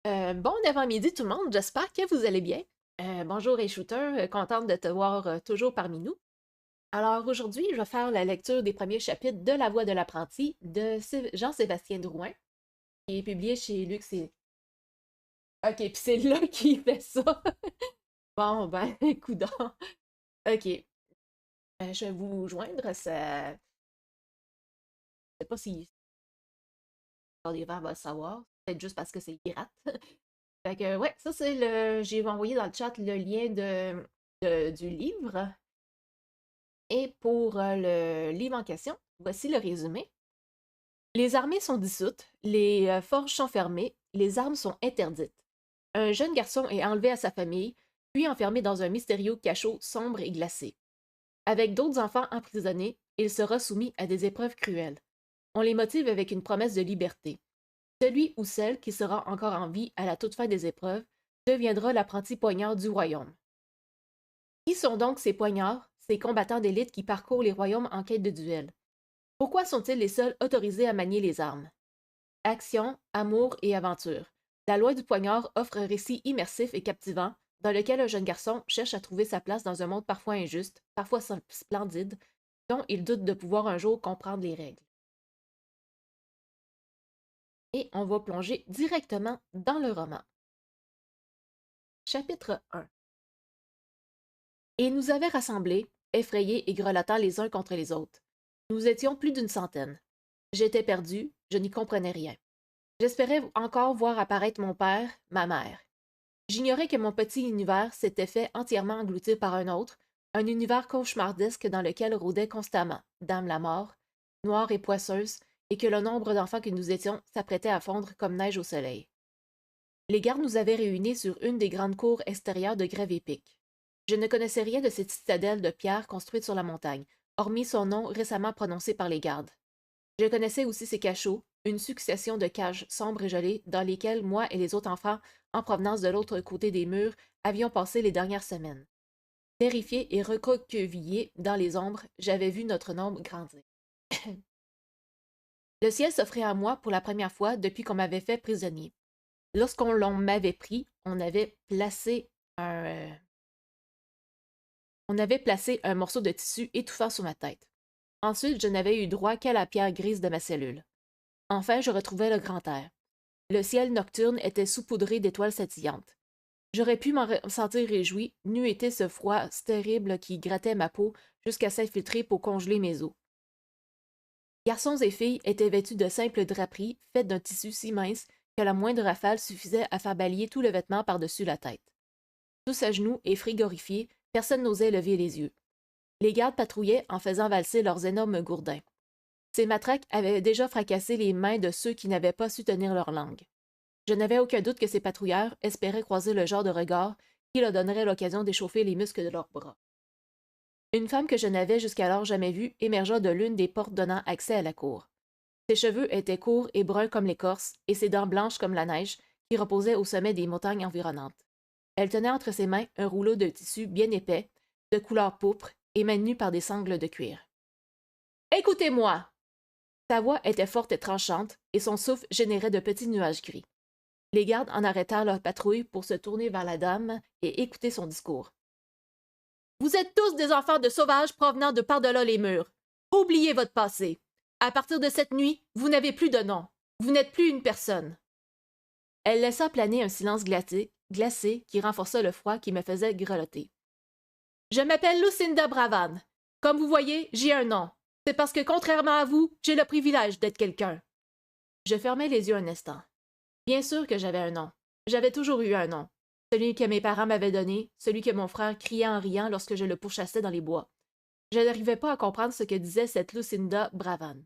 Bon avant-midi tout le monde, j'espère que vous allez bien. Bonjour et shooter, contente de te voir toujours parmi nous. Alors aujourd'hui, je vais faire la lecture des premiers chapitres de La Voix de l'apprenti de Jean-Sébastien Drouin, qui est publié chez Lux et... Ok, puis c'est là qu'il fait ça. Bon, ben, coudonc. Ok, je vais vous joindre, ça... Je sais pas si les verts va le savoir, peut-être juste parce que c'est pirate. Fait que, ouais, ça c'est le... J'ai envoyé dans le chat le lien du livre. Et pour le livre en question, voici le résumé. Les armées sont dissoutes, les forges sont fermées, les armes sont interdites. Un jeune garçon est enlevé à sa famille, puis enfermé dans un mystérieux cachot sombre et glacé. Avec d'autres enfants emprisonnés, il sera soumis à des épreuves cruelles. On les motive avec une promesse de liberté. Celui ou celle qui sera encore en vie à la toute fin des épreuves deviendra l'apprenti poignard du royaume. Qui sont donc ces poignards, ces combattants d'élite qui parcourent les royaumes en quête de duel? Pourquoi sont-ils les seuls autorisés à manier les armes? Action, amour et aventure. La loi du poignard offre un récit immersif et captivant dans lequel un jeune garçon cherche à trouver sa place dans un monde parfois injuste, parfois splendide, dont il doute de pouvoir un jour comprendre les règles. Et on va plonger directement dans le roman. Chapitre 1. Et nous avait rassemblés, effrayés et grelottant les uns contre les autres. Nous étions plus d'une centaine. J'étais perdu, je n'y comprenais rien. J'espérais encore voir apparaître mon père, ma mère. J'ignorais que mon petit univers s'était fait entièrement engloutir par un autre, un univers cauchemardesque dans lequel rôdait constamment Dame la mort, noire et poisseuse, et que le nombre d'enfants que nous étions s'apprêtait à fondre comme neige au soleil. Les gardes nous avaient réunis sur une des grandes cours extérieures de Grève épique. Je ne connaissais rien de cette citadelle de pierre construite sur la montagne, hormis son nom récemment prononcé par les gardes. Je connaissais aussi ses cachots, une succession de cages sombres et gelées dans lesquelles moi et les autres enfants, en provenance de l'autre côté des murs, avions passé les dernières semaines. Terrifié et recroquevillé dans les ombres, j'avais vu notre nombre grandir. Le ciel s'offrait à moi pour la première fois depuis qu'on m'avait fait prisonnier. Lorsqu'on m'avait pris, on avait placé un morceau de tissu étouffant sur ma tête. Ensuite, je n'avais eu droit qu'à la pierre grise de ma cellule. Enfin, je retrouvais le grand air. Le ciel nocturne était saupoudré d'étoiles scintillantes. J'aurais pu m'en sentir réjoui, n'eût été ce froid terrible qui grattait ma peau jusqu'à s'infiltrer pour congeler mes os. Garçons et filles étaient vêtus de simples draperies faites d'un tissu si mince que la moindre rafale suffisait à faire balayer tout le vêtement par-dessus la tête. Tous à genoux et frigorifiés, personne n'osait lever les yeux. Les gardes patrouillaient en faisant valser leurs énormes gourdins. Ces matraques avaient déjà fracassé les mains de ceux qui n'avaient pas su tenir leur langue. Je n'avais aucun doute que ces patrouilleurs espéraient croiser le genre de regard qui leur donnerait l'occasion d'échauffer les muscles de leurs bras. Une femme que je n'avais jusqu'alors jamais vue émergea de l'une des portes donnant accès à la cour. Ses cheveux étaient courts et bruns comme l'écorce, et ses dents blanches comme la neige qui reposaient au sommet des montagnes environnantes. Elle tenait entre ses mains un rouleau de tissu bien épais, de couleur pourpre et maintenu par des sangles de cuir. « Écoutez-moi! » Sa voix était forte et tranchante, et son souffle générait de petits nuages gris. Les gardes en arrêtèrent leur patrouille pour se tourner vers la dame et écouter son discours. « Vous êtes tous des enfants de sauvages provenant de par-delà les murs. Oubliez votre passé. À partir de cette nuit, vous n'avez plus de nom. Vous n'êtes plus une personne. » Elle laissa planer un silence glacé qui renforça le froid qui me faisait grelotter. « Je m'appelle Lucinda Bravan. Comme vous voyez, j'ai un nom. C'est parce que, contrairement à vous, j'ai le privilège d'être quelqu'un. » Je fermai les yeux un instant. Bien sûr que j'avais un nom. J'avais toujours eu un nom. Celui que mes parents m'avaient donné, celui que mon frère criait en riant lorsque je le pourchassais dans les bois. Je n'arrivais pas à comprendre ce que disait cette Lucinda Bravan.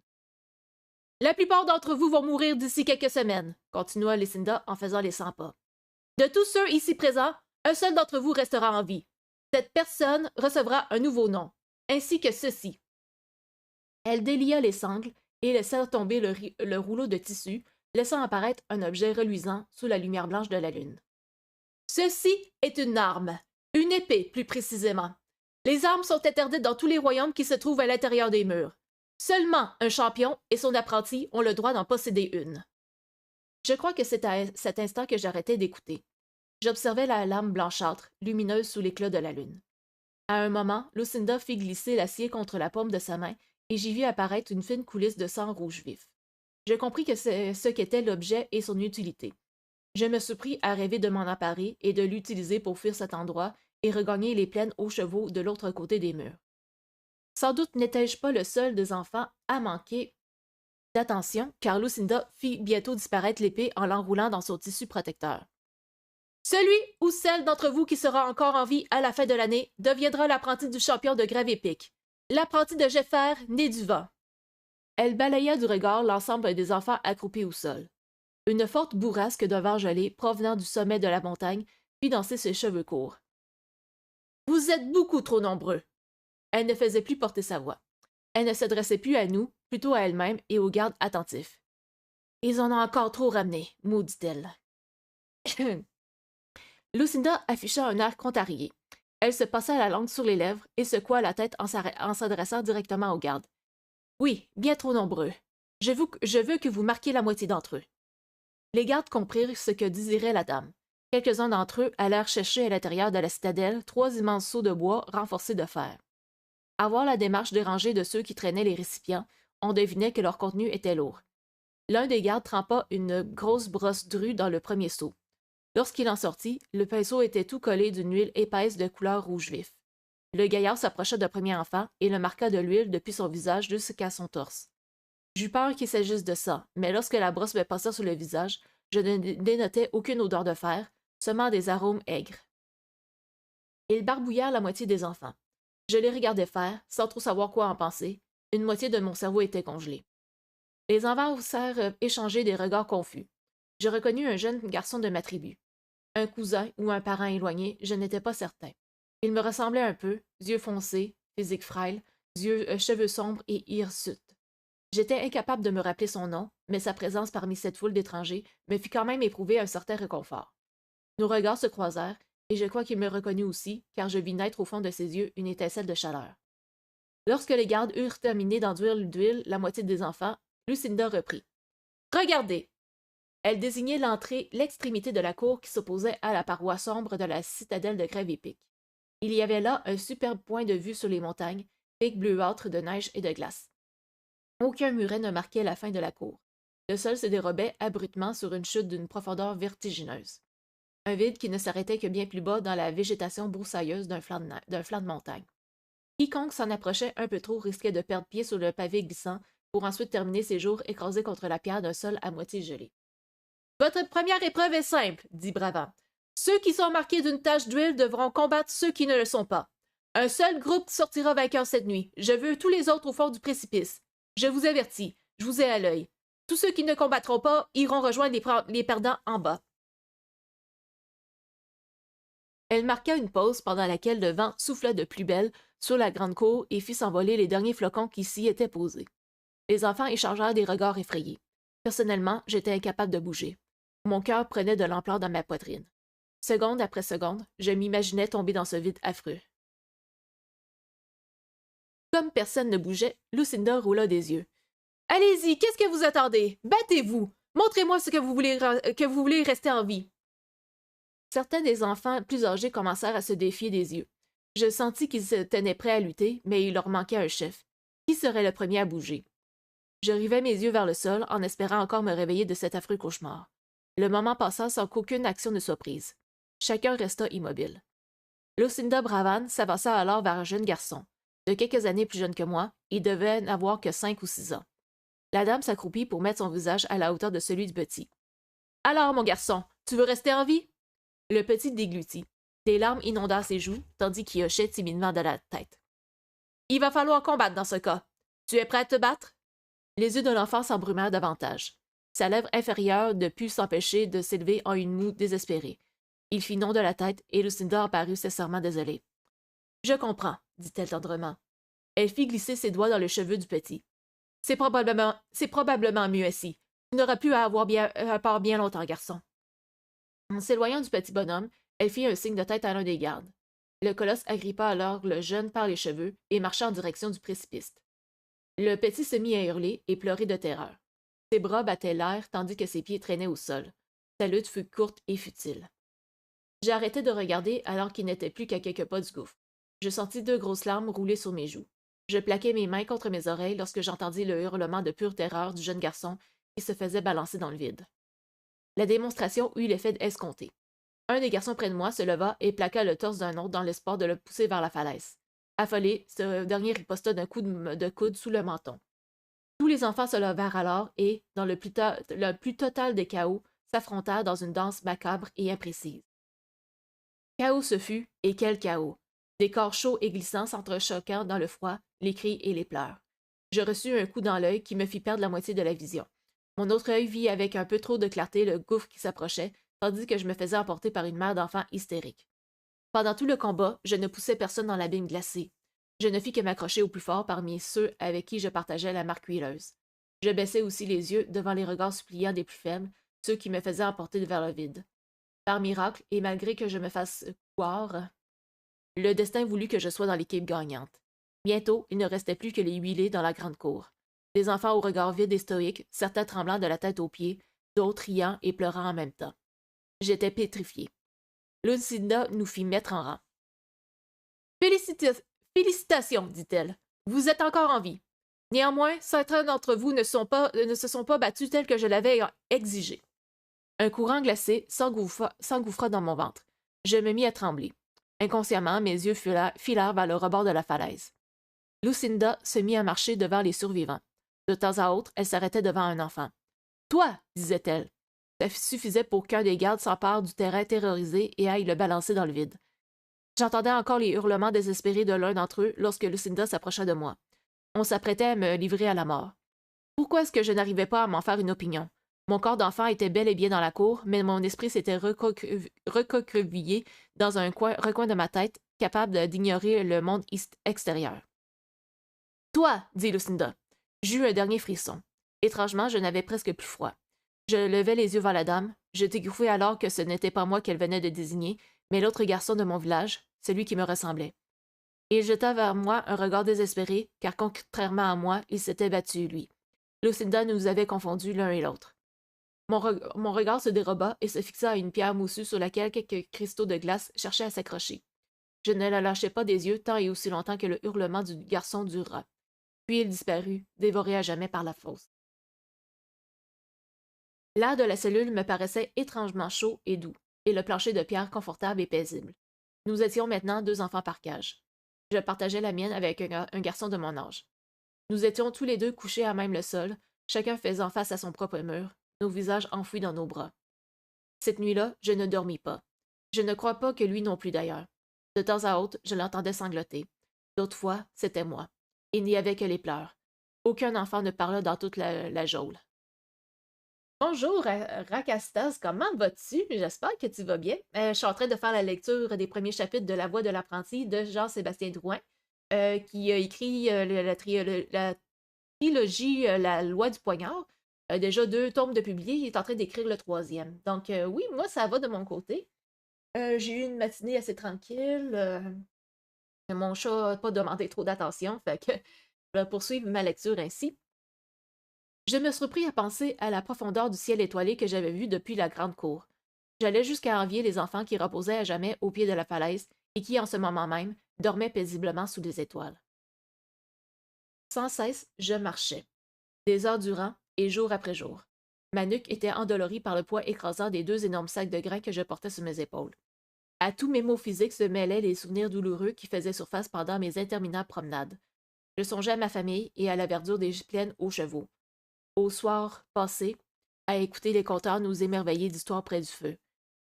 « La plupart d'entre vous vont mourir d'ici quelques semaines, » continua Lucinda en faisant les 100 pas. « De tous ceux ici présents, un seul d'entre vous restera en vie. Cette personne recevra un nouveau nom, ainsi que ceci. » Elle délia les sangles et laissa tomber le rouleau de tissu, laissant apparaître un objet reluisant sous la lumière blanche de la lune. « Ceci est une arme, une épée plus précisément. Les armes sont interdites dans tous les royaumes qui se trouvent à l'intérieur des murs. Seulement un champion et son apprenti ont le droit d'en posséder une. » Je crois que c'est à cet instant que j'arrêtai d'écouter. J'observais la lame blanchâtre, lumineuse sous l'éclat de la lune. À un moment, Lucinda fit glisser l'acier contre la paume de sa main et j'y vis apparaître une fine coulisse de sang rouge vif. Je compris que c'est ce qu'était l'objet et son utilité. Je me surpris à rêver de m'en emparer et de l'utiliser pour fuir cet endroit et regagner les plaines aux chevaux de l'autre côté des murs. Sans doute n'étais-je pas le seul des enfants à manquer d'attention, car Lucinda fit bientôt disparaître l'épée en l'enroulant dans son tissu protecteur. Celui ou celle d'entre vous qui sera encore en vie à la fin de l'année deviendra l'apprenti du champion de grève épique, l'apprenti de Jeffer, né du vent. Elle balaya du regard l'ensemble des enfants accroupis au sol. Une forte bourrasque de vent gelé provenant du sommet de la montagne fit danser ses cheveux courts. Vous êtes beaucoup trop nombreux. Elle ne faisait plus porter sa voix. Elle ne s'adressait plus à nous, plutôt à elle-même et aux gardes attentifs. Ils en ont encore trop ramené, maudit-elle. Lucinda afficha un air contrarié. Elle se passa la langue sur les lèvres et secoua la tête en s'adressant directement aux gardes. Oui, bien trop nombreux. Je veux que vous marquiez la moitié d'entre eux. Les gardes comprirent ce que désirait la dame. Quelques-uns d'entre eux allèrent chercher à l'intérieur de la citadelle 3 immenses seaux de bois renforcés de fer. À voir la démarche dérangée de ceux qui traînaient les récipients, on devinait que leur contenu était lourd. L'un des gardes trempa une grosse brosse drue dans le premier seau. Lorsqu'il en sortit, le pinceau était tout collé d'une huile épaisse de couleur rouge vif. Le gaillard s'approcha d'un premier enfant et le marqua de l'huile depuis son visage jusqu'à son torse. J'eus peur qu'il s'agisse de ça, mais lorsque la brosse me passa sur le visage, je ne dénotai aucune odeur de fer, seulement des arômes aigres. Ils barbouillèrent la moitié des enfants. Je les regardais faire, sans trop savoir quoi en penser. Une moitié de mon cerveau était congelée. Les enfants osèrent échanger des regards confus. Je reconnus un jeune garçon de ma tribu. Un cousin ou un parent éloigné, je n'étais pas certain. Il me ressemblait un peu, yeux foncés, physique frêle, cheveux sombres et hirsutes. J'étais incapable de me rappeler son nom, mais sa présence parmi cette foule d'étrangers me fit quand même éprouver un certain réconfort. Nos regards se croisèrent, et je crois qu'il me reconnut aussi, car je vis naître au fond de ses yeux une étincelle de chaleur. Lorsque les gardes eurent terminé d'enduire d'huile la moitié des enfants, Lucinda reprit. « Regardez! » Elle désignait l'extrémité de la cour qui s'opposait à la paroi sombre de la citadelle de grève épique. Il y avait là un superbe point de vue sur les montagnes, pics bleuâtres de neige et de glace. Aucun muret ne marquait la fin de la cour. Le sol se dérobait abruptement sur une chute d'une profondeur vertigineuse. Un vide qui ne s'arrêtait que bien plus bas dans la végétation broussailleuse d'un flanc de montagne. Quiconque s'en approchait un peu trop risquait de perdre pied sur le pavé glissant pour ensuite terminer ses jours écrasés contre la pierre d'un sol à moitié gelé. « Votre première épreuve est simple, dit Bravant. Ceux qui sont marqués d'une tache d'huile devront combattre ceux qui ne le sont pas. Un seul groupe sortira vainqueur cette nuit. Je veux tous les autres au fond du précipice. Je vous avertis, je vous ai à l'œil. Tous ceux qui ne combattront pas iront rejoindre les perdants en bas. » Elle marqua une pause pendant laquelle le vent souffla de plus belle sur la grande cour et fit s'envoler les derniers flocons qui s'y étaient posés. Les enfants échangèrent des regards effrayés. Personnellement, j'étais incapable de bouger. Mon cœur prenait de l'ampleur dans ma poitrine. Seconde après seconde, je m'imaginais tomber dans ce vide affreux. Comme personne ne bougeait, Lucinda roula des yeux. « Allez-y, qu'est-ce que vous attendez? Battez-vous! Montrez-moi ce que vous voulez rester en vie! » Certains des enfants plus âgés commencèrent à se défier des yeux. Je sentis qu'ils se tenaient prêts à lutter, mais il leur manquait un chef. Qui serait le premier à bouger? Je rivais mes yeux vers le sol en espérant encore me réveiller de cet affreux cauchemar. Le moment passa sans qu'aucune action ne soit prise. Chacun resta immobile. Lucinda Bravant s'avança alors vers un jeune garçon. De quelques années plus jeune que moi, il devait n'avoir que 5 ou 6 ans. La dame s'accroupit pour mettre son visage à la hauteur de celui du petit. « Alors, mon garçon, tu veux rester en vie? » Le petit déglutit. Des larmes inondèrent ses joues, tandis qu'il hochait timidement de la tête. « Il va falloir combattre dans ce cas. Tu es prêt à te battre? » Les yeux de l'enfant s'embrumèrent davantage. Sa lèvre inférieure ne put s'empêcher de s'élever en une moue désespérée. Il fit non de la tête et Lucinda parut sincèrement désolée. « Je comprends, » dit-elle tendrement. Elle fit glisser ses doigts dans le cheveu du petit. « C'est probablement mieux ainsi. Tu n'auras plus à avoir peur bien longtemps, garçon. » En s'éloignant du petit bonhomme, elle fit un signe de tête à l'un des gardes. Le colosse agrippa alors le jeune par les cheveux et marcha en direction du précipice. Le petit se mit à hurler et pleurer de terreur. Ses bras battaient l'air tandis que ses pieds traînaient au sol. Sa lutte fut courte et futile. J'ai arrêté de regarder alors qu'il n'était plus qu'à quelques pas du gouffre. Je sentis 2 grosses larmes rouler sur mes joues. Je plaquai mes mains contre mes oreilles lorsque j'entendis le hurlement de pure terreur du jeune garçon qui se faisait balancer dans le vide. La démonstration eut l'effet escompté. Un des garçons près de moi se leva et plaqua le torse d'un autre dans l'espoir de le pousser vers la falaise. Affolé, ce dernier riposta d'un coup de coude sous le menton. Tous les enfants se levèrent alors et, dans le plus total des chaos, s'affrontèrent dans une danse macabre et imprécise. Chaos ce fut, et quel chaos! Des corps chauds et glissants s'entrechoquant dans le froid, les cris et les pleurs. Je reçus un coup dans l'œil qui me fit perdre la moitié de la vision. Mon autre œil vit avec un peu trop de clarté le gouffre qui s'approchait, tandis que je me faisais emporter par une mère d'enfants hystérique. Pendant tout le combat, je ne poussais personne dans l'abîme glacé. Je ne fis que m'accrocher au plus fort parmi ceux avec qui je partageais la marque huileuse. Je baissais aussi les yeux devant les regards suppliants des plus faibles, ceux qui me faisaient emporter vers le vide. Par miracle, et malgré que je me fasse croire, le destin voulut que je sois dans l'équipe gagnante. Bientôt, il ne restait plus que les huilés dans la grande cour. Des enfants au regard vide et stoïque, certains tremblant de la tête aux pieds, d'autres riant et pleurant en même temps. J'étais pétrifié. Lucinda nous fit mettre en rang. Félicitations, dit-elle. Vous êtes encore en vie. Néanmoins, certains d'entre vous ne se sont pas battus tels que je l'avais exigé. Un courant glacé s'engouffra dans mon ventre. Je me mis à trembler. Inconsciemment, mes yeux filèrent vers le rebord de la falaise. Lucinda se mit à marcher devant les survivants. De temps à autre, elle s'arrêtait devant un enfant. Toi, disait-elle. Ça suffisait pour qu'un des gardes s'empare du terrain terrorisé et aille le balancer dans le vide. J'entendais encore les hurlements désespérés de l'un d'entre eux lorsque Lucinda s'approcha de moi. On s'apprêtait à me livrer à la mort. Pourquoi est-ce que je n'arrivais pas à m'en faire une opinion? Mon corps d'enfant était bel et bien dans la cour, mais mon esprit s'était recroquevillé dans un recoin de ma tête, capable d'ignorer le monde extérieur. Toi, dit Lucinda. J'eus un dernier frisson. Étrangement, je n'avais presque plus froid. Je levai les yeux vers la dame. Je découvris alors que ce n'était pas moi qu'elle venait de désigner, mais l'autre garçon de mon village, celui qui me ressemblait. Il jeta vers moi un regard désespéré, car contrairement à moi, il s'était battu, lui. Lucinda nous avait confondus l'un et l'autre. Mon regard se déroba et se fixa à une pierre moussue sur laquelle quelques cristaux de glace cherchaient à s'accrocher. Je ne la lâchai pas des yeux tant et aussi longtemps que le hurlement du garçon dura. Puis il disparut, dévoré à jamais par la fosse. L'air de la cellule me paraissait étrangement chaud et doux, et le plancher de pierre confortable et paisible. Nous étions maintenant 2 enfants par cage. Je partageais la mienne avec un garçon de mon âge. Nous étions tous les 2 couchés à même le sol, chacun faisant face à son propre mur, nos visages enfouis dans nos bras. Cette nuit-là, je ne dormis pas. Je ne crois pas que lui non plus d'ailleurs. De temps à autre, je l'entendais sangloter. D'autres fois, c'était moi. Il n'y avait que les pleurs. Aucun enfant ne parla dans toute la geôle. Bonjour, Rakastas, comment vas-tu? J'espère que tu vas bien. Je suis en train de faire la lecture des premiers chapitres de La Voix de l'apprenti de Jean-Sébastien Drouin, qui a écrit la trilogie La Loi du poignard. Déjà 2 tomes de publiés, il est en train d'écrire le 3e. Donc oui, moi, ça va de mon côté. J'ai eu une matinée assez tranquille. Mon chat n'a pas demandé trop d'attention, fait que je vais poursuivre ma lecture ainsi. Je me surpris à penser à la profondeur du ciel étoilé que j'avais vu depuis la grande cour. J'allais jusqu'à envier les enfants qui reposaient à jamais au pied de la falaise et qui, en ce moment même, dormaient paisiblement sous les étoiles. Sans cesse, je marchais, des heures durant et jour après jour. Ma nuque était endolorie par le poids écrasant des 2 énormes sacs de grains que je portais sur mes épaules. À tous mes maux physiques se mêlaient les souvenirs douloureux qui faisaient surface pendant mes interminables promenades. Je songeais à ma famille et à la verdure des plaines aux chevaux. Au soir passé, à écouter les conteurs nous émerveiller d'histoires près du feu.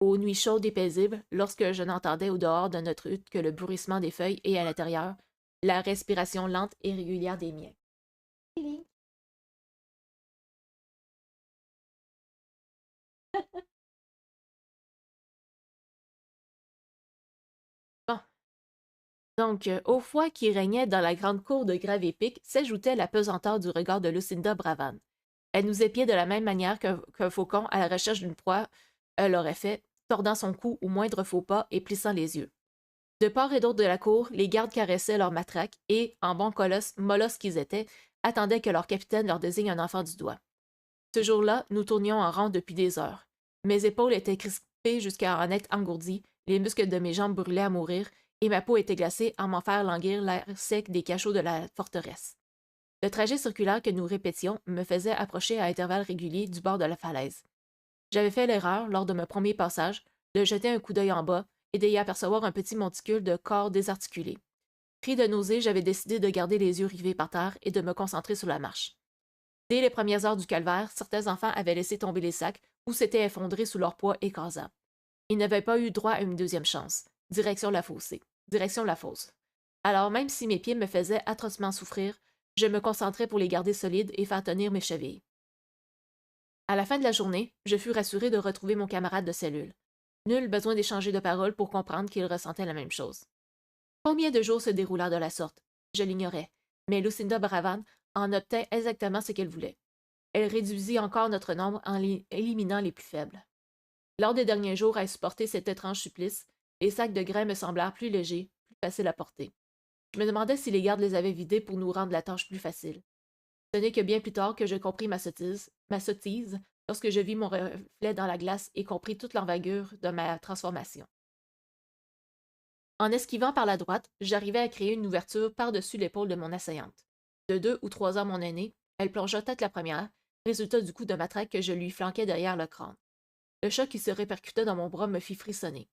Aux nuits chaudes et paisibles, lorsque je n'entendais au dehors de notre hutte que le bruissement des feuilles et à l'intérieur, la respiration lente et régulière des miens. Bon. Donc, au froid qui régnait dans la grande cour de Gravépic s'ajoutait la pesanteur du regard de Lucinda Bravan. Elle nous épiait de la même manière qu'un faucon à la recherche d'une proie l'aurait fait, tordant son cou au moindre faux pas et plissant les yeux. De part et d'autre de la cour, les gardes caressaient leurs matraques et, en bons molosses qu'ils étaient, attendaient que leur capitaine leur désigne un enfant du doigt. Ce jour-là, nous tournions en rond depuis des heures. Mes épaules étaient crispées jusqu'à en être engourdies, les muscles de mes jambes brûlaient à mourir, et ma peau était glacée à m'en faire languir l'air sec des cachots de la forteresse. Le trajet circulaire que nous répétions me faisait approcher à intervalles réguliers du bord de la falaise. J'avais fait l'erreur, lors de mon premier passage, de jeter un coup d'œil en bas et d'y apercevoir un petit monticule de corps désarticulés. Pris de nausée, j'avais décidé de garder les yeux rivés par terre et de me concentrer sur la marche. Dès les premières heures du calvaire, certains enfants avaient laissé tomber les sacs ou s'étaient effondrés sous leur poids écrasant. Ils n'avaient pas eu droit à une deuxième chance. Direction la fosse. Alors, même si mes pieds me faisaient atrocement souffrir, je me concentrais pour les garder solides et faire tenir mes chevilles. À la fin de la journée, je fus rassuré de retrouver mon camarade de cellule. Nul besoin d'échanger de paroles pour comprendre qu'il ressentait la même chose. Combien de jours se déroulèrent de la sorte? Je l'ignorais, mais Lucinda Bravan en obtint exactement ce qu'elle voulait. Elle réduisit encore notre nombre en éliminant les plus faibles. Lors des derniers jours à supporter cet étrange supplice, les sacs de grains me semblèrent plus légers, plus faciles à porter. Je me demandais si les gardes les avaient vidés pour nous rendre la tâche plus facile. Ce n'est que bien plus tard que je compris ma sottise lorsque je vis mon reflet dans la glace et compris toute l'envergure de ma transformation. En esquivant par la droite, j'arrivai à créer une ouverture par-dessus l'épaule de mon assaillante. De 2 ou 3 ans mon aînée, elle plongea tête la première, résultat du coup de matraque que je lui flanquais derrière le crâne. Le choc qui se répercuta dans mon bras me fit frissonner.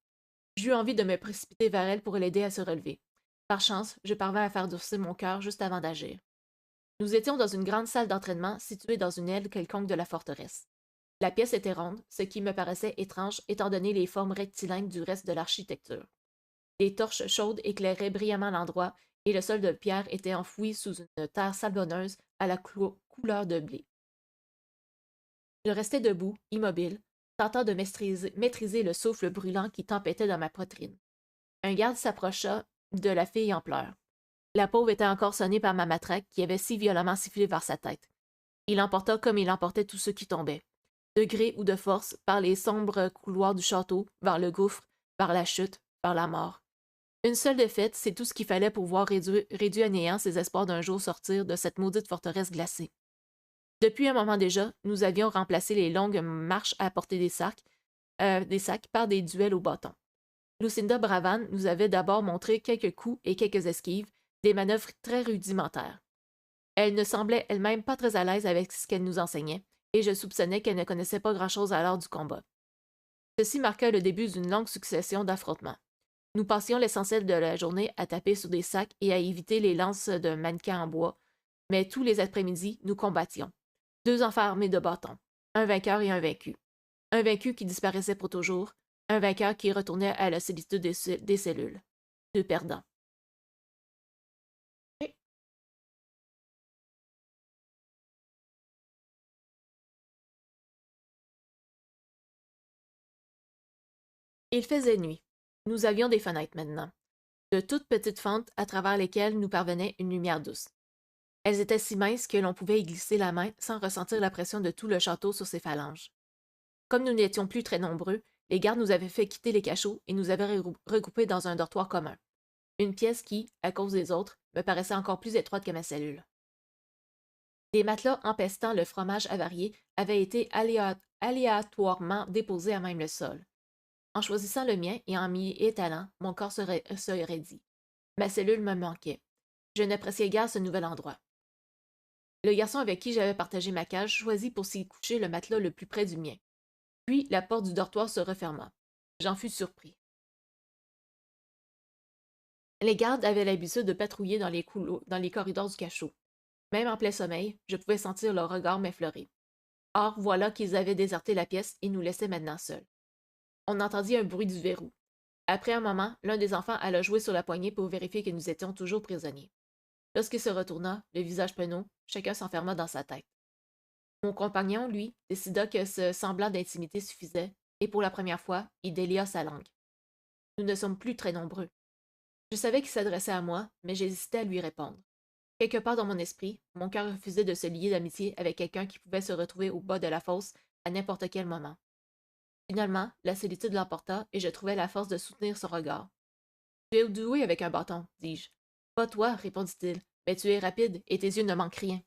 J'eus envie de me précipiter vers elle pour l'aider à se relever. Par chance, je parvins à faire durcir mon cœur juste avant d'agir. Nous étions dans une grande salle d'entraînement située dans une aile quelconque de la forteresse. La pièce était ronde, ce qui me paraissait étrange étant donné les formes rectilignes du reste de l'architecture. Des torches chaudes éclairaient brillamment l'endroit et le sol de pierre était enfoui sous une terre sablonneuse à la couleur de blé. Je restais debout, immobile, tentant de maîtriser le souffle brûlant qui tempêtait dans ma poitrine. Un garde s'approcha de la fille en pleurs. La pauvre était encore sonnée par ma matraque qui avait si violemment sifflé vers sa tête. Il l'emporta comme il emportait tous ceux qui tombaient. De gré ou de force, par les sombres couloirs du château, vers le gouffre, vers la chute, vers la mort. Une seule défaite, c'est tout ce qu'il fallait pour voir réduit à néant ses espoirs d'un jour sortir de cette maudite forteresse glacée. Depuis un moment déjà, nous avions remplacé les longues marches à porter des sacs par des duels au bâton. Lucinda Bravan nous avait d'abord montré quelques coups et quelques esquives, des manœuvres très rudimentaires. Elle ne semblait elle-même pas très à l'aise avec ce qu'elle nous enseignait, et je soupçonnais qu'elle ne connaissait pas grand-chose à l'heure du combat. Ceci marqua le début d'une longue succession d'affrontements. Nous passions l'essentiel de la journée à taper sur des sacs et à éviter les lances de mannequins en bois, mais tous les après-midi, nous combattions. 2 enfants armés de bâtons, un vainqueur et un vaincu. Un vaincu qui disparaissait pour toujours, un vainqueur qui retournait à la solitude des cellules. 2 perdants. Il faisait nuit. Nous avions des fenêtres maintenant, de toutes petites fentes à travers lesquelles nous parvenait une lumière douce. Elles étaient si minces que l'on pouvait y glisser la main sans ressentir la pression de tout le château sur ses phalanges. Comme nous n'étions plus très nombreux, les gardes nous avaient fait quitter les cachots et nous avaient regroupés dans un dortoir commun. Une pièce qui, à cause des autres, me paraissait encore plus étroite que ma cellule. Des matelas empestant le fromage avarié avaient été aléatoirement déposés à même le sol. En choisissant le mien et en m'y étalant, mon corps se raidit. Ma cellule me manquait. Je n'appréciais guère ce nouvel endroit. Le garçon avec qui j'avais partagé ma cage choisit pour s'y coucher le matelas le plus près du mien. Puis la porte du dortoir se referma. J'en fus surpris. Les gardes avaient l'habitude de patrouiller dans les corridors du cachot. Même en plein sommeil, je pouvais sentir leur regard m'effleurer. Or, voilà qu'ils avaient déserté la pièce et nous laissaient maintenant seuls. On entendit un bruit du verrou. Après un moment, l'un des enfants alla jouer sur la poignée pour vérifier que nous étions toujours prisonniers. Lorsqu'il se retourna, le visage penaud, chacun s'enferma dans sa tête. Mon compagnon, lui, décida que ce semblant d'intimité suffisait, et pour la première fois, il délia sa langue. Nous ne sommes plus très nombreux. Je savais qu'il s'adressait à moi, mais j'hésitais à lui répondre. Quelque part dans mon esprit, mon cœur refusait de se lier d'amitié avec quelqu'un qui pouvait se retrouver au bas de la fosse à n'importe quel moment. Finalement, la solitude l'emporta et je trouvai la force de soutenir son regard. Tu es doué avec un bâton, dis-je. Pas toi, répondit-il, mais tu es rapide et tes yeux ne manquent rien.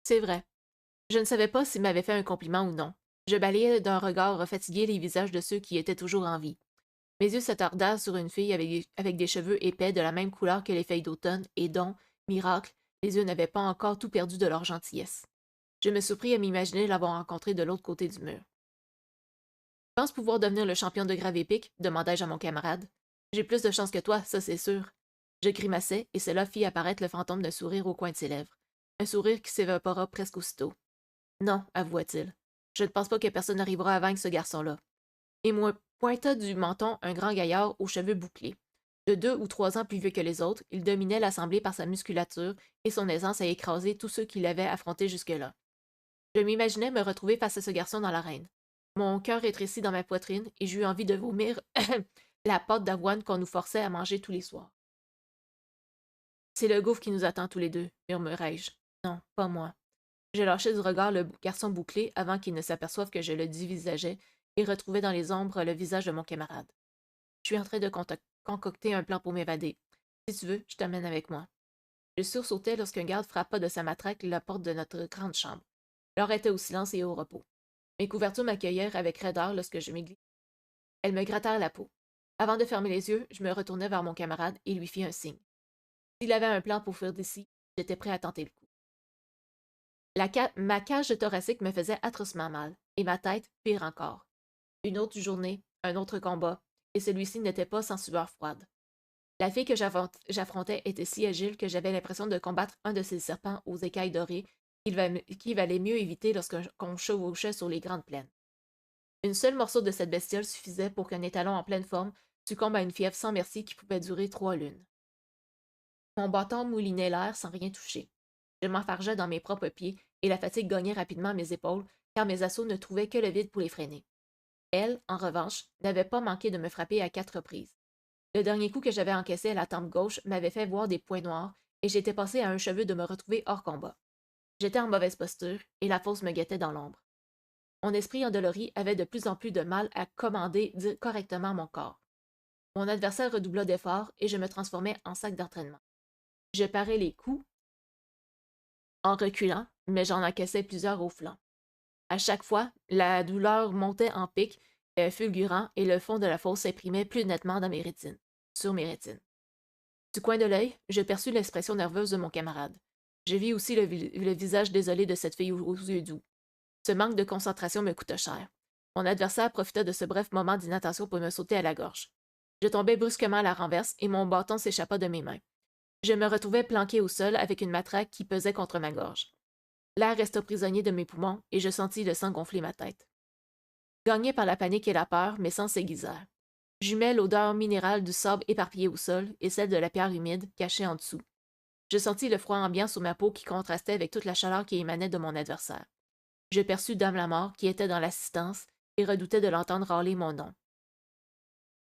C'est vrai, Je ne savais pas s'il m'avait fait un compliment ou non. Je balayais d'un regard fatigué les visages de ceux qui étaient toujours en vie. Mes yeux s'attardèrent sur une fille avec des cheveux épais de la même couleur que les feuilles d'automne et dont, miracle, les yeux n'avaient pas encore tout perdu de leur gentillesse. Je me surpris à m'imaginer l'avoir rencontrée de l'autre côté du mur. « Pense pouvoir devenir le champion de grave épique? Demandai-je à mon camarade. J'ai plus de chance que toi, ça c'est sûr. Je grimaçai, et cela fit apparaître le fantôme d'un sourire au coin de ses lèvres. Un sourire qui s'évapora presque aussitôt. Non, avoua-t-il. Je ne pense pas que personne n'arrivera à vaincre ce garçon-là. Et moi pointa du menton un grand gaillard aux cheveux bouclés. De 2 ou 3 ans plus vieux que les autres, il dominait l'assemblée par sa musculature et son aisance à écraser tous ceux qui l'avaient affronté jusque-là. Je m'imaginais me retrouver face à ce garçon dans l'arène. Mon cœur rétrécit dans ma poitrine et j'eus envie de vomir la pâte d'avoine qu'on nous forçait à manger tous les soirs. C'est le gouffre qui nous attend tous les deux, murmurai-je. Non, pas moi. Je lâchai du regard le garçon bouclé avant qu'il ne s'aperçoive que je le dévisageais et retrouvai dans les ombres le visage de mon camarade. Je suis en train de concocter un plan pour m'évader. Si tu veux, je t'amène avec moi. Je sursautai lorsqu'un garde frappa de sa matraque la porte de notre grande chambre. L'heure était au silence et au repos. Mes couvertures m'accueillèrent avec raideur lorsque je m'églissai. Elles me grattèrent la peau. Avant de fermer les yeux, je me retournai vers mon camarade et lui fis un signe. S'il avait un plan pour fuir d'ici, j'étais prêt à tenter le coup. Ma cage thoracique me faisait atrocement mal, et ma tête, pire encore. Une autre journée, un autre combat, et celui-ci n'était pas sans sueur froide. La fille que j'affrontais était si agile que j'avais l'impression de combattre un de ces serpents aux écailles dorées qu'il valait mieux éviter lorsqu'on chevauchait sur les grandes plaines. Une seule morceau de cette bestiole suffisait pour qu'un étalon en pleine forme succombe à une fièvre sans merci qui pouvait durer 3 lunes. Mon bâton moulinait l'air sans rien toucher. Je m'enfargeais dans mes propres pieds et la fatigue gagnait rapidement mes épaules car mes assauts ne trouvaient que le vide pour les freiner. Elle, en revanche, n'avait pas manqué de me frapper à 4 reprises. Le dernier coup que j'avais encaissé à la tempe gauche m'avait fait voir des points noirs et j'étais passé à un cheveu de me retrouver hors combat. J'étais en mauvaise posture et la fosse me guettait dans l'ombre. Mon esprit endolori avait de plus en plus de mal à commander correctement mon corps. Mon adversaire redoubla d'efforts et je me transformais en sac d'entraînement. Je parais les coups en reculant, mais j'en encaissais plusieurs au flanc. À chaque fois, la douleur montait en pic, fulgurant, et le fond de la fosse s'imprimait plus nettement sur mes rétines. Du coin de l'œil, je perçus l'expression nerveuse de mon camarade. Je vis aussi le visage désolé de cette fille aux yeux doux. Ce manque de concentration me coûta cher. Mon adversaire profita de ce bref moment d'inattention pour me sauter à la gorge. Je tombai brusquement à la renverse et mon bâton s'échappa de mes mains. Je me retrouvai planqué au sol avec une matraque qui pesait contre ma gorge. L'air resta prisonnier de mes poumons et je sentis le sang gonfler ma tête. Gagné par la panique et la peur, mes sens s'aiguisèrent. J'humais l'odeur minérale du sable éparpillé au sol et celle de la pierre humide cachée en dessous. Je sentis le froid ambiant sur ma peau qui contrastait avec toute la chaleur qui émanait de mon adversaire. Je perçus Dame la Mort qui était dans l'assistance et redoutais de l'entendre râler mon nom.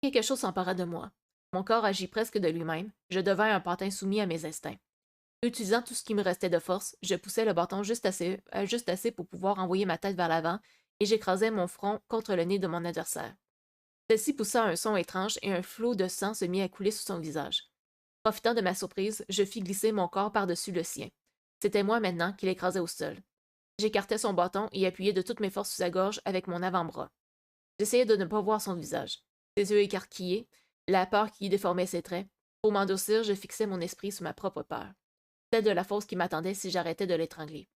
Quelque chose s'empara de moi. Mon corps agit presque de lui-même, je devins un pantin soumis à mes instincts. Utilisant tout ce qui me restait de force, je poussai le bâton juste assez pour pouvoir envoyer ma tête vers l'avant et j'écrasai mon front contre le nez de mon adversaire. Celle-ci poussa un son étrange et un flot de sang se mit à couler sous son visage. Profitant de ma surprise, je fis glisser mon corps par-dessus le sien. C'était moi maintenant qui l'écrasais au sol. J'écartai son bâton et appuyai de toutes mes forces sous sa gorge avec mon avant-bras. J'essayais de ne pas voir son visage. Ses yeux écarquillés, la peur qui déformait ses traits. Pour m'endurcir, je fixais mon esprit sur ma propre peur. Celle de la fosse qui m'attendait si j'arrêtais de l'étrangler.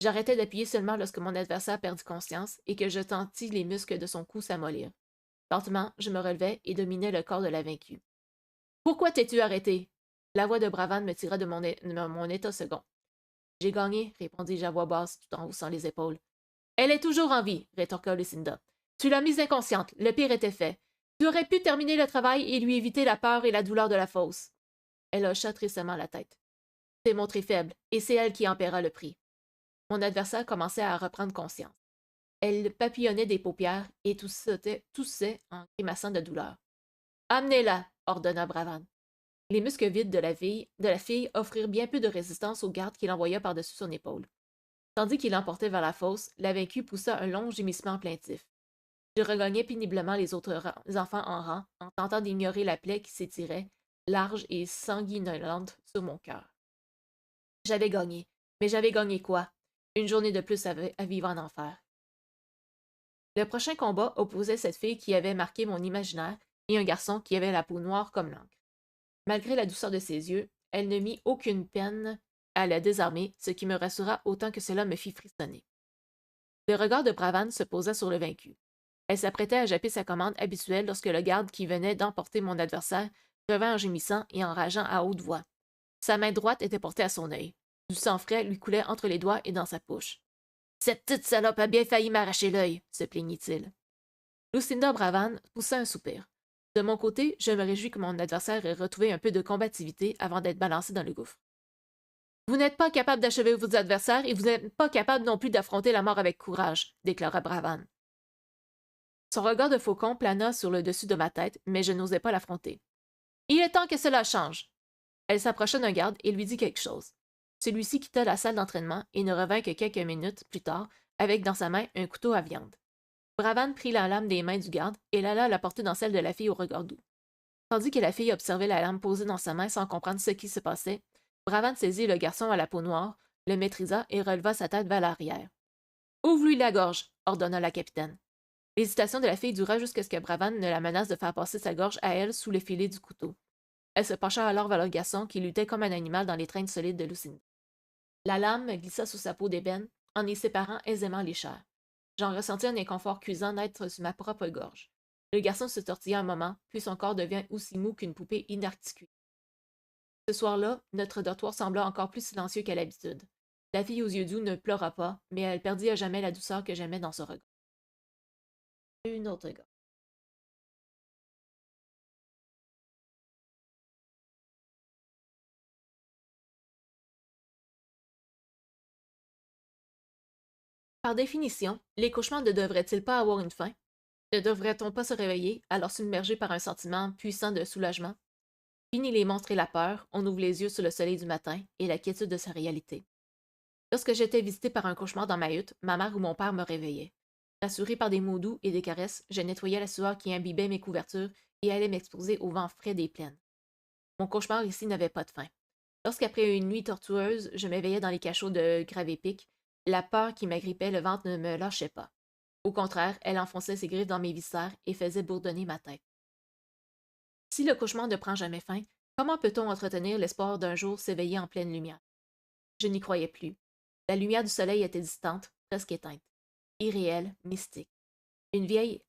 J'arrêtai d'appuyer seulement lorsque mon adversaire perdit conscience et que je sentis les muscles de son cou s'amollir. Lentement, je me relevai et dominai le corps de la vaincue. « Pourquoi t'es-tu arrêté? » La voix de Bravane me tira de mon état second. « J'ai gagné, répondis-je à voix basse tout en haussant les épaules. « Elle est toujours en vie, rétorqua Lucinda. Tu l'as mise inconsciente, le pire était fait. Tu aurais pu terminer le travail et lui éviter la peur et la douleur de la fosse. » Elle hocha tristement la tête. « T'es montrée faible, et c'est elle qui en paiera le prix. » Mon adversaire commençait à reprendre conscience. Elle papillonnait des paupières et toussait en grimaçant de douleur. « Amenez-la, ordonna Bravane. Les muscles vides de la fille offrirent bien peu de résistance au garde qu'il envoya par-dessus son épaule. Tandis qu'il l'emportait vers la fosse, la vaincue poussa un long gémissement plaintif. Je regagnai péniblement les autres enfants en rang, en tentant d'ignorer la plaie qui s'étirait, large et sanguinolente, sur mon cœur. J'avais gagné. Mais j'avais gagné quoi? Une journée de plus à vivre en enfer. Le prochain combat opposait cette fille qui avait marqué mon imaginaire et un garçon qui avait la peau noire comme l'encre. Malgré la douceur de ses yeux, elle ne mit aucune peine à la désarmer, ce qui me rassura autant que cela me fit frissonner. Le regard de Bravane se posa sur le vaincu. Elle s'apprêtait à japper sa commande habituelle lorsque le garde qui venait d'emporter mon adversaire revint en gémissant et en rageant à haute voix. Sa main droite était portée à son œil. Du sang frais lui coulait entre les doigts et dans sa poche. Cette petite salope a bien failli m'arracher l'œil, se plaignit-il. Lucinda Bravane poussa un soupir. De mon côté, je me réjouis que mon adversaire ait retrouvé un peu de combativité avant d'être balancé dans le gouffre. Vous n'êtes pas capable d'achever vos adversaires et vous n'êtes pas capable non plus d'affronter la mort avec courage, déclara Bravane. Son regard de faucon plana sur le dessus de ma tête, mais je n'osais pas l'affronter. Il est temps que cela change. Elle s'approcha d'un garde et lui dit quelque chose. Celui-ci quitta la salle d'entraînement et ne revint que quelques minutes plus tard, avec dans sa main un couteau à viande. Bravane prit la lame des mains du garde et l'alla la porter dans celle de la fille au regard doux. Tandis que la fille observait la lame posée dans sa main sans comprendre ce qui se passait, Bravane saisit le garçon à la peau noire, le maîtrisa et releva sa tête vers l'arrière. Ouvre-lui la gorge, ordonna la capitaine. L'hésitation de la fille dura jusqu'à ce que Bravane ne la menace de faire passer sa gorge à elle sous le filet du couteau. Elle se pencha alors vers le garçon qui luttait comme un animal dans l'étreinte solide de Lucinda. La lame glissa sous sa peau d'ébène, en y séparant aisément les chairs. J'en ressentis un inconfort cuisant naître sur ma propre gorge. Le garçon se tortilla un moment, puis son corps devint aussi mou qu'une poupée inarticulée. Ce soir-là, notre dortoir sembla encore plus silencieux qu'à l'habitude. La fille aux yeux doux ne pleura pas, mais elle perdit à jamais la douceur que j'aimais dans son regard. Une autre gorge. Par définition, les cauchemars ne devraient-ils pas avoir une fin? Ne devrait-on pas se réveiller, alors submergé par un sentiment puissant de soulagement? Fini les monstres et la peur, on ouvre les yeux sur le soleil du matin et la quiétude de sa réalité. Lorsque j'étais visitée par un cauchemar dans ma hutte, ma mère ou mon père me réveillaient. Rassurée par des mots doux et des caresses, je nettoyais la sueur qui imbibait mes couvertures et allais m'exposer au vent frais des plaines. Mon cauchemar ici n'avait pas de fin. Lorsqu'après une nuit tortueuse, je m'éveillais dans les cachots de Gravé-Pic, la peur qui m'agrippait le ventre ne me lâchait pas. Au contraire, elle enfonçait ses griffes dans mes viscères et faisait bourdonner ma tête. Si le cauchemar ne prend jamais fin, comment peut-on entretenir l'espoir d'un jour s'éveiller en pleine lumière? Je n'y croyais plus. La lumière du soleil était distante, presque éteinte. Irréelle, mystique. Une vieille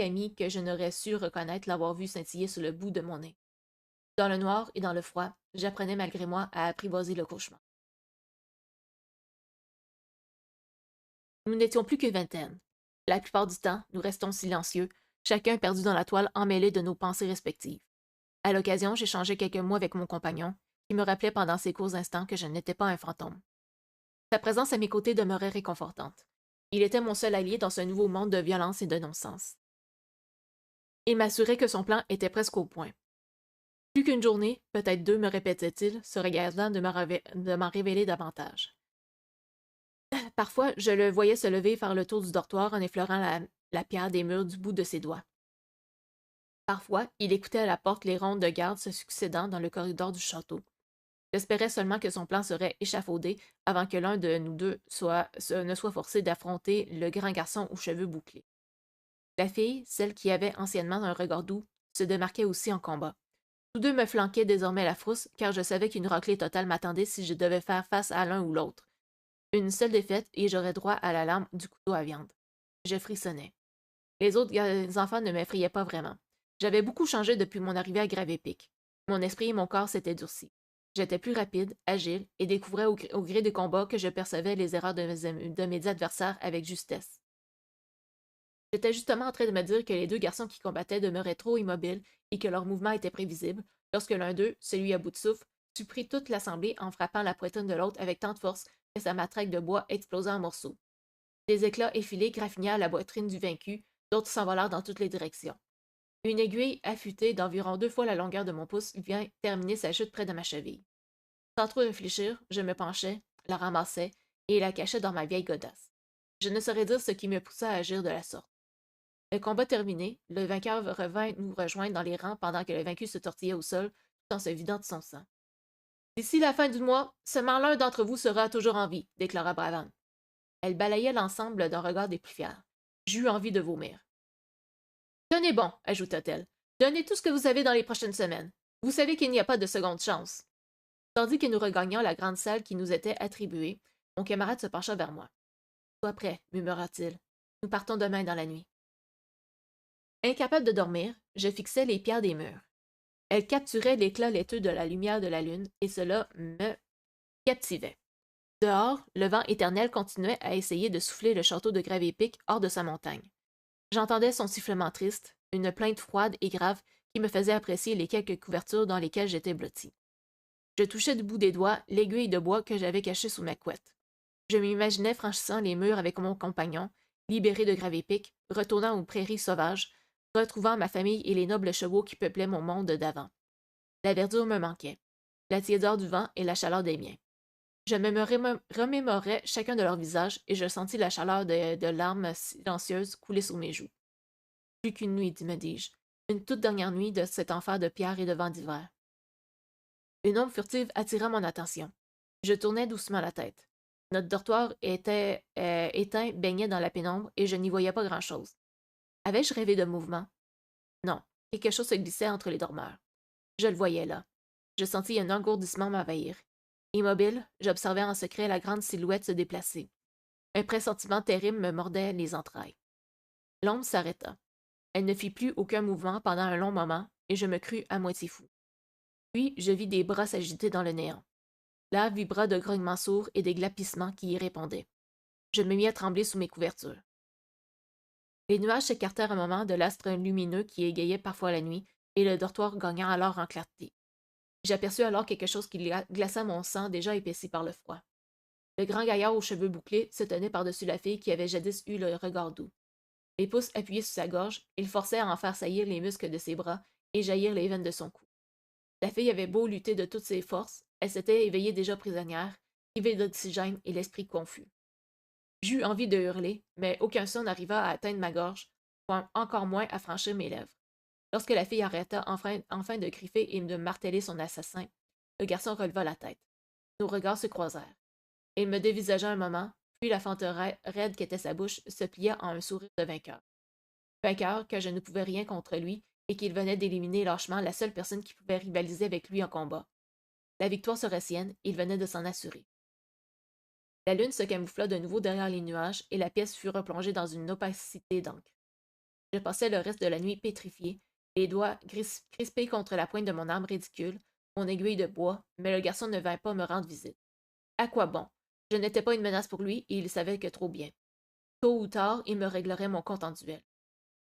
amie que je n'aurais su reconnaître l'avoir vue scintiller sur le bout de mon nez. Dans le noir et dans le froid, j'apprenais malgré moi à apprivoiser le cauchemar. Nous n'étions plus que vingtaine. La plupart du temps, nous restons silencieux, chacun perdu dans la toile emmêlée de nos pensées respectives. À l'occasion, j'échangeais quelques mots avec mon compagnon, qui me rappelait pendant ces courts instants que je n'étais pas un fantôme. Sa présence à mes côtés demeurait réconfortante. Il était mon seul allié dans ce nouveau monde de violence et de non-sens. Il m'assurait que son plan était presque au point. Plus qu'une journée, peut-être deux, me répétait-il, se regardant de m'en révéler davantage. Parfois, je le voyais se lever faire le tour du dortoir en effleurant la pierre des murs du bout de ses doigts. Parfois, il écoutait à la porte les rondes de garde se succédant dans le corridor du château. J'espérais seulement que son plan serait échafaudé avant que l'un de nous deux ne soit forcé d'affronter le grand garçon aux cheveux bouclés. La fille, celle qui avait anciennement un regard doux, se démarquait aussi en combat. Tous deux me flanquaient désormais la frousse, car je savais qu'une raclée totale m'attendait si je devais faire face à l'un ou l'autre. Une seule défaite et j'aurais droit à la lame du couteau à viande. Je frissonnais. Les autres enfants ne m'effrayaient pas vraiment. J'avais beaucoup changé depuis mon arrivée à Gravé-Pic. Mon esprit et mon corps s'étaient durcis. J'étais plus rapide, agile, et découvrais au gré des combats que je percevais les erreurs de mes adversaires avec justesse. J'étais justement en train de me dire que les deux garçons qui combattaient demeuraient trop immobiles et que leurs mouvements étaient prévisibles, lorsque l'un d'eux, celui à bout de souffle, surprit toute l'assemblée en frappant la poitrine de l'autre avec tant de force que sa matraque de bois explosa en morceaux. Des éclats effilés graffinèrent la poitrine du vaincu, d'autres s'envolèrent dans toutes les directions. Une aiguille affûtée d'environ 2 fois la longueur de mon pouce vient terminer sa chute près de ma cheville. Sans trop réfléchir, je me penchai, la ramassai et la cachai dans ma vieille godasse. Je ne saurais dire ce qui me poussa à agir de la sorte. Le combat terminé, le vainqueur revint nous rejoindre dans les rangs pendant que le vaincu se tortillait au sol, tout en se vidant de son sang. « D'ici la fin du mois, seulement l'un d'entre vous sera toujours en vie, déclara Bravane. Elle balayait l'ensemble d'un regard des plus fiers. J'eus envie de vomir. Tenez bon, ajouta-t-elle. Donnez tout ce que vous avez dans les prochaines semaines. Vous savez qu'il n'y a pas de seconde chance. Tandis que nous regagnions la grande salle qui nous était attribuée, mon camarade se pencha vers moi. Sois prêt, murmura-t-il. Nous partons demain dans la nuit. Incapable de dormir, je fixais les pierres des murs. Elles capturaient l'éclat laiteux de la lumière de la lune, et cela me captivait. Dehors, le vent éternel continuait à essayer de souffler le château de Gravé-Pic hors de sa montagne. J'entendais son sifflement triste, une plainte froide et grave qui me faisait apprécier les quelques couvertures dans lesquelles j'étais blotti. Je touchais du bout des doigts l'aiguille de bois que j'avais cachée sous ma couette. Je m'imaginais franchissant les murs avec mon compagnon, libéré de Gravé-Pic, retournant aux prairies sauvages, retrouvant ma famille et les nobles chevaux qui peuplaient mon monde d'avant. La verdure me manquait, la tiédeur du vent et la chaleur des miens. Je me remémorais chacun de leurs visages et je sentis la chaleur de larmes silencieuses couler sur mes joues. Plus qu'une nuit, me dis-je, une toute dernière nuit de cet enfer de pierre et de vent d'hiver. Une ombre furtive attira mon attention. Je tournai doucement la tête. Notre dortoir était éteint, baignait dans la pénombre et je n'y voyais pas grand-chose. Avais-je rêvé de mouvement? Non, quelque chose se glissait entre les dormeurs. Je le voyais là. Je sentis un engourdissement m'envahir. Immobile, j'observais en secret la grande silhouette se déplacer. Un pressentiment terrible me mordait les entrailles. L'ombre s'arrêta. Elle ne fit plus aucun mouvement pendant un long moment, et je me crus à moitié fou. Puis je vis des bras s'agiter dans le néant. L'air vibra de grognements sourds et des glapissements qui y répondaient. Je me mis à trembler sous mes couvertures. Les nuages s'écartèrent un moment de l'astre lumineux qui égayait parfois la nuit, et le dortoir gagna alors en clarté. J'aperçus alors quelque chose qui glaça mon sang déjà épaissi par le froid. Le grand gaillard aux cheveux bouclés se tenait par-dessus la fille qui avait jadis eu le regard doux. Les pouces appuyés sur sa gorge, il forçait à en faire saillir les muscles de ses bras et jaillir les veines de son cou. La fille avait beau lutter de toutes ses forces, elle s'était éveillée déjà prisonnière, privée d'oxygène et l'esprit confus. J'eus envie de hurler, mais aucun son n'arriva à atteindre ma gorge, encore moins à franchir mes lèvres. Lorsque la fille arrêta enfin de griffer et de marteler son assassin, le garçon releva la tête. Nos regards se croisèrent. Il me dévisagea un moment, puis la fente raide qu'était sa bouche se plia en un sourire de vainqueur. Vainqueur que je ne pouvais rien contre lui et qu'il venait d'éliminer lâchement la seule personne qui pouvait rivaliser avec lui en combat. La victoire serait sienne, il venait de s'en assurer. La lune se camoufla de nouveau derrière les nuages et la pièce fut replongée dans une opacité d'encre. Je passai le reste de la nuit pétrifié, les doigts crispés contre la pointe de mon arme ridicule, mon aiguille de bois, mais le garçon ne vint pas me rendre visite. À quoi bon? Je n'étais pas une menace pour lui et il savait que trop bien. Tôt ou tard, il me réglerait mon compte en duel.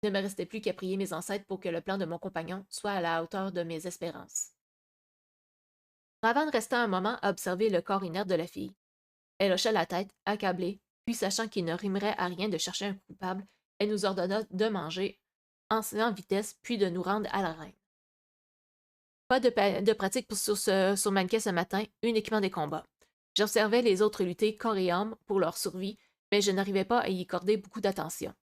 Il ne me restait plus qu'à prier mes ancêtres pour que le plan de mon compagnon soit à la hauteur de mes espérances. Ravan resta un moment à observer le corps inerte de la fille. Elle hocha la tête, accablée, puis sachant qu'il ne rimerait à rien de chercher un coupable, elle nous ordonna de manger en vitesse, puis de nous rendre à la reine. Pas de pratique sur mannequin ce matin, uniquement des combats. J'observais les autres lutter corps et âme pour leur survie, mais je n'arrivais pas à y accorder beaucoup d'attention.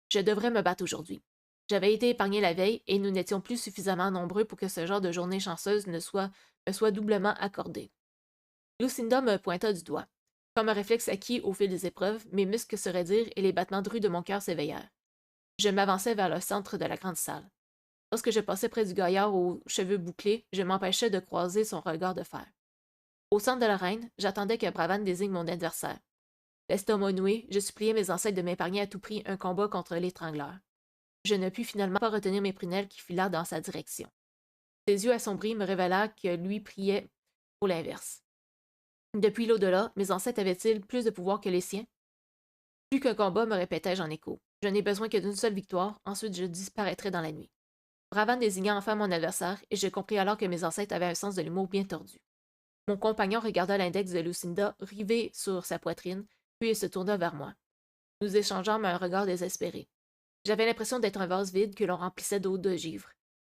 Je devrais me battre aujourd'hui. J'avais été épargné la veille et nous n'étions plus suffisamment nombreux pour que ce genre de journée chanceuse me soit doublement accordé. Lucinda me pointa du doigt. Comme un réflexe acquis au fil des épreuves, mes muscles se raidirent et les battements de rue de mon cœur s'éveillèrent. Je m'avançai vers le centre de la grande salle. Lorsque je passais près du gaillard aux cheveux bouclés, je m'empêchais de croiser son regard de fer. Au centre de l'arène, j'attendais que Bravan désigne mon adversaire. L'estomac noué, je suppliais mes ancêtres de m'épargner à tout prix un combat contre l'étrangleur. Je ne pus finalement pas retenir mes prunelles qui filèrent dans sa direction. Ses yeux assombris me révélèrent que lui priait pour l'inverse. Depuis l'au-delà, mes ancêtres avaient-ils plus de pouvoir que les siens? Plus qu'un combat, me répétais-je en écho. Je n'ai besoin que d'une seule victoire, ensuite je disparaîtrai dans la nuit. Bravan désigna enfin mon adversaire, et je compris alors que mes ancêtres avaient un sens de l'humour bien tordu. Mon compagnon regarda l'index de Lucinda rivé sur sa poitrine, puis il se tourna vers moi. Nous échangeâmes un regard désespéré. J'avais l'impression d'être un vase vide que l'on remplissait d'eau de givre.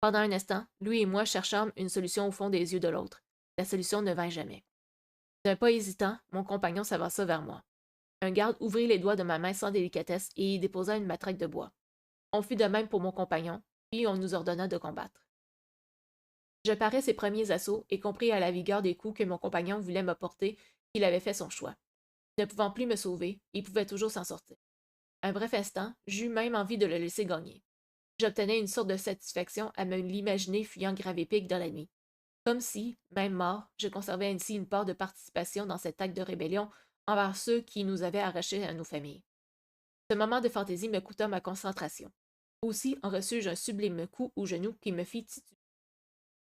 Pendant un instant, lui et moi cherchâmes une solution au fond des yeux de l'autre. La solution ne vint jamais. D'un pas hésitant, mon compagnon s'avança vers moi. Un garde ouvrit les doigts de ma main sans délicatesse et y déposa une matraque de bois. On fit de même pour mon compagnon, puis on nous ordonna de combattre. Je parais ses premiers assauts et compris à la vigueur des coups que mon compagnon voulait me porter qu'il avait fait son choix. Ne pouvant plus me sauver, il pouvait toujours s'en sortir. Un bref instant, j'eus même envie de le laisser gagner. J'obtenais une sorte de satisfaction à me l'imaginer fuyant Gravépic dans la nuit. Comme si, même mort, je conservais ainsi une part de participation dans cet acte de rébellion envers ceux qui nous avaient arrachés à nos familles. Ce moment de fantaisie me coûta ma concentration. Aussi en reçus-je un sublime coup au genou qui me fit tituber.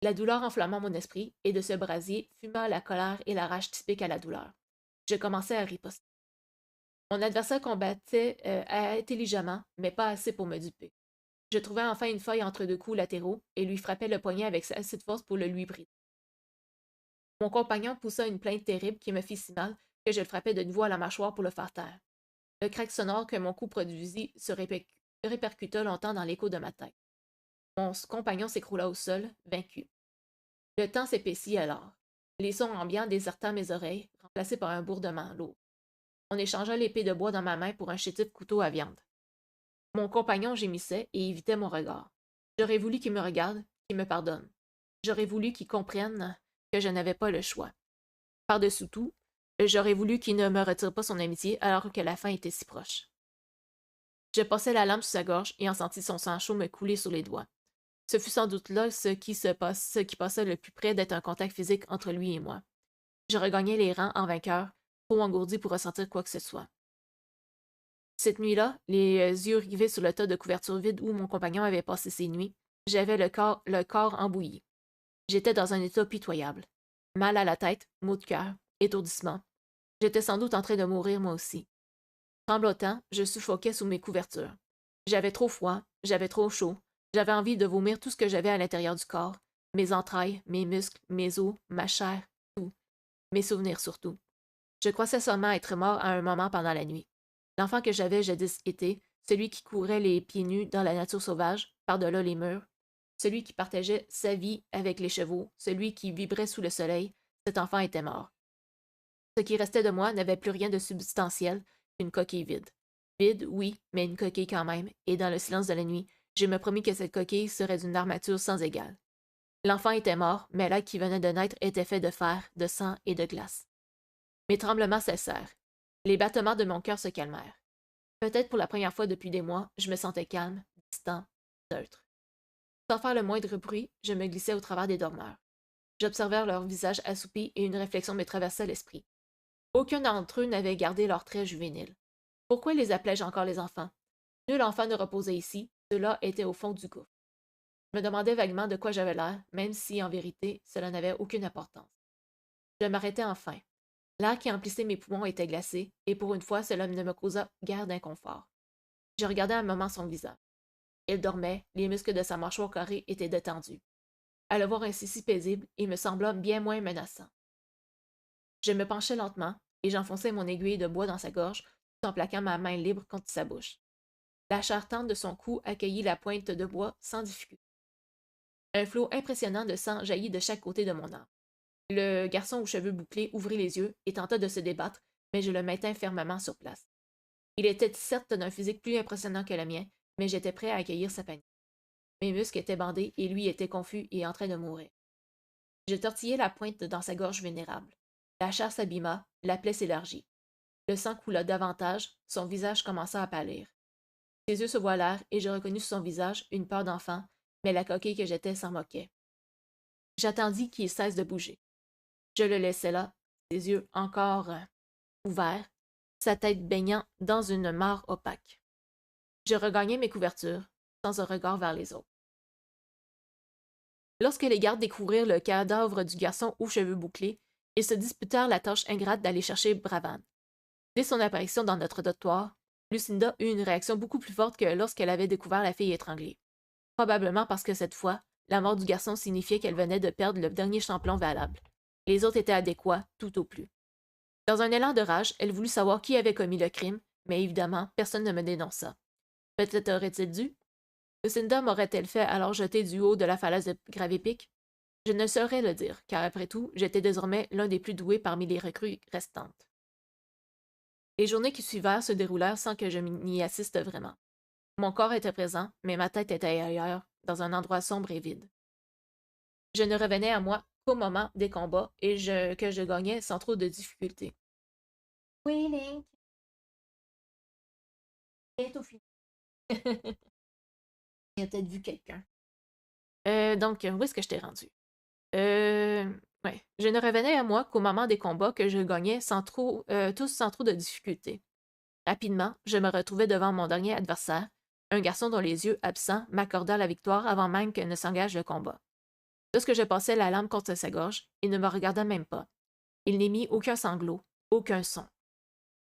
La douleur enflamma mon esprit, et de ce brasier fuma la colère et la rage typiques à la douleur. Je commençai à riposter. Mon adversaire combattait intelligemment, mais pas assez pour me duper. Je trouvai enfin une feuille entre deux coups latéraux et lui frappai le poignet avec assez de force pour le lui briser. Mon compagnon poussa une plainte terrible qui me fit si mal que je le frappai de nouveau à la mâchoire pour le faire taire. Le craque sonore que mon coup produisit se répercuta longtemps dans l'écho de ma tête. Mon compagnon s'écroula au sol, vaincu. Le temps s'épaissit alors. Les sons ambiants désertèrent mes oreilles, remplacés par un bourdement lourd. On échangea l'épée de bois dans ma main pour un chétif couteau à viande. Mon compagnon gémissait et évitait mon regard. J'aurais voulu qu'il me regarde, qu'il me pardonne. J'aurais voulu qu'il comprenne que je n'avais pas le choix. Par-dessous tout, j'aurais voulu qu'il ne me retire pas son amitié alors que la fin était si proche. Je passai la lame sous sa gorge et en sentis son sang chaud me couler sur les doigts. Ce fut sans doute là ce qui passait le plus près d'être un contact physique entre lui et moi. Je regagnai les rangs en vainqueur, trop engourdi pour ressentir quoi que ce soit. Cette nuit-là, les yeux rivés sur le tas de couvertures vides où mon compagnon avait passé ses nuits, j'avais le corps embouilli. J'étais dans un état pitoyable. Mal à la tête, maux de cœur, étourdissement. J'étais sans doute en train de mourir moi aussi. Tremblotant, je suffoquais sous mes couvertures. J'avais trop froid, j'avais trop chaud, j'avais envie de vomir tout ce que j'avais à l'intérieur du corps, mes entrailles, mes muscles, mes os, ma chair, tout. Mes souvenirs surtout. Je croissais seulement être mort à un moment pendant la nuit. L'enfant que j'avais jadis été, celui qui courait les pieds nus dans la nature sauvage, par-delà les murs, celui qui partageait sa vie avec les chevaux, celui qui vibrait sous le soleil, cet enfant était mort. Ce qui restait de moi n'avait plus rien de substantiel qu'une coquille vide. Vide, oui, mais une coquille quand même, et dans le silence de la nuit, je me promis que cette coquille serait d'une armature sans égale. L'enfant était mort, mais l'acte qui venait de naître était fait de fer, de sang et de glace. Mes tremblements cessèrent. Les battements de mon cœur se calmèrent. Peut-être pour la première fois depuis des mois, je me sentais calme, distant, neutre. Sans faire le moindre bruit, je me glissais au travers des dormeurs. J'observais leurs visages assoupis et une réflexion me traversa l'esprit. Aucun d'entre eux n'avait gardé leurs traits juvéniles. Pourquoi les appelais-je encore les enfants? Nul enfant ne reposait ici, ceux-là étaient au fond du gouffre. Je me demandais vaguement de quoi j'avais l'air, même si, en vérité, cela n'avait aucune importance. Je m'arrêtai enfin. L'air qui emplissait mes poumons était glacé, et pour une fois, cela ne me causa guère d'inconfort. Je regardai un moment son visage. Il dormait, les muscles de sa mâchoire carrée étaient détendus. À le voir ainsi si paisible, il me sembla bien moins menaçant. Je me penchai lentement, et j'enfonçai mon aiguille de bois dans sa gorge, tout en plaquant ma main libre contre sa bouche. La chair tendre de son cou accueillit la pointe de bois sans difficulté. Un flot impressionnant de sang jaillit de chaque côté de mon âme. Le garçon aux cheveux bouclés ouvrit les yeux et tenta de se débattre, mais je le maintins fermement sur place. Il était certes d'un physique plus impressionnant que le mien, mais j'étais prêt à accueillir sa panique. Mes muscles étaient bandés et lui était confus et en train de mourir. Je tortillai la pointe dans sa gorge vénérable. La chair s'abîma, la plaie s'élargit. Le sang coula davantage, son visage commença à pâlir. Ses yeux se voilèrent et je reconnus sur son visage une peur d'enfant, mais la coquille que j'étais s'en moquait. J'attendis qu'il cesse de bouger. Je le laissai là, ses yeux encore ouverts, sa tête baignant dans une mare opaque. Je regagnai mes couvertures, sans un regard vers les autres. Lorsque les gardes découvrirent le cadavre du garçon aux cheveux bouclés, ils se disputèrent la tâche ingrate d'aller chercher Bravane. Dès son apparition dans notre dortoir, Lucinda eut une réaction beaucoup plus forte que lorsqu'elle avait découvert la fille étranglée. Probablement parce que cette fois, la mort du garçon signifiait qu'elle venait de perdre le dernier champion valable. Les autres étaient adéquats, tout au plus. Dans un élan de rage, elle voulut savoir qui avait commis le crime, mais évidemment, personne ne me dénonça. Peut-être aurait-il dû? Lucinda m'aurait-elle fait alors jeter du haut de la falaise de Gravépic? Je ne saurais le dire, car après tout, j'étais désormais l'un des plus doués parmi les recrues restantes. Les journées qui suivirent se déroulèrent sans que je m'y assiste vraiment. Mon corps était présent, mais ma tête était ailleurs, dans un endroit sombre et vide. Je ne revenais à moi qu'au moment des combats et que je gagnais sans trop de difficulté. Oui, Link. Bientôt fini. Il a peut-être vu quelqu'un. Donc, où est-ce que je t'ai rendu? Ouais. Je ne revenais à moi qu'au moment des combats que je gagnais tous sans trop de difficultés. Rapidement, je me retrouvais devant mon dernier adversaire, un garçon dont les yeux absents m'accorda la victoire avant même que ne s'engage le combat. Lorsque je passais la lame contre sa gorge, il ne me regarda même pas. Il n'émit aucun sanglot, aucun son.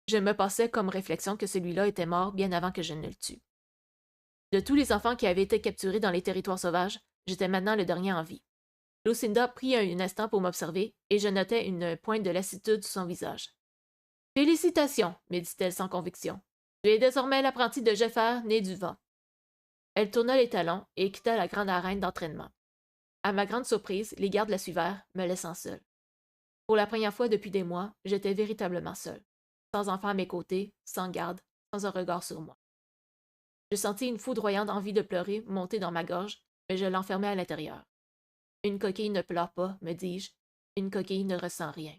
Je me passais comme réflexion que celui-là était mort bien avant que je ne le tue. De tous les enfants qui avaient été capturés dans les territoires sauvages, j'étais maintenant le dernier en vie. Lucinda prit un instant pour m'observer, et je notais une pointe de lassitude sur son visage. Félicitations, me dit-elle sans conviction. Tu es désormais l'apprenti de Jeffer, né du vent. Elle tourna les talons et quitta la grande arène d'entraînement. À ma grande surprise, les gardes la suivèrent, me laissant seule. Pour la première fois depuis des mois, j'étais véritablement seule, sans enfant à mes côtés, sans garde, sans un regard sur moi. Je sentis une foudroyante envie de pleurer monter dans ma gorge, mais je l'enfermai à l'intérieur. Une coquille ne pleure pas, me dis-je. Une coquille ne ressent rien.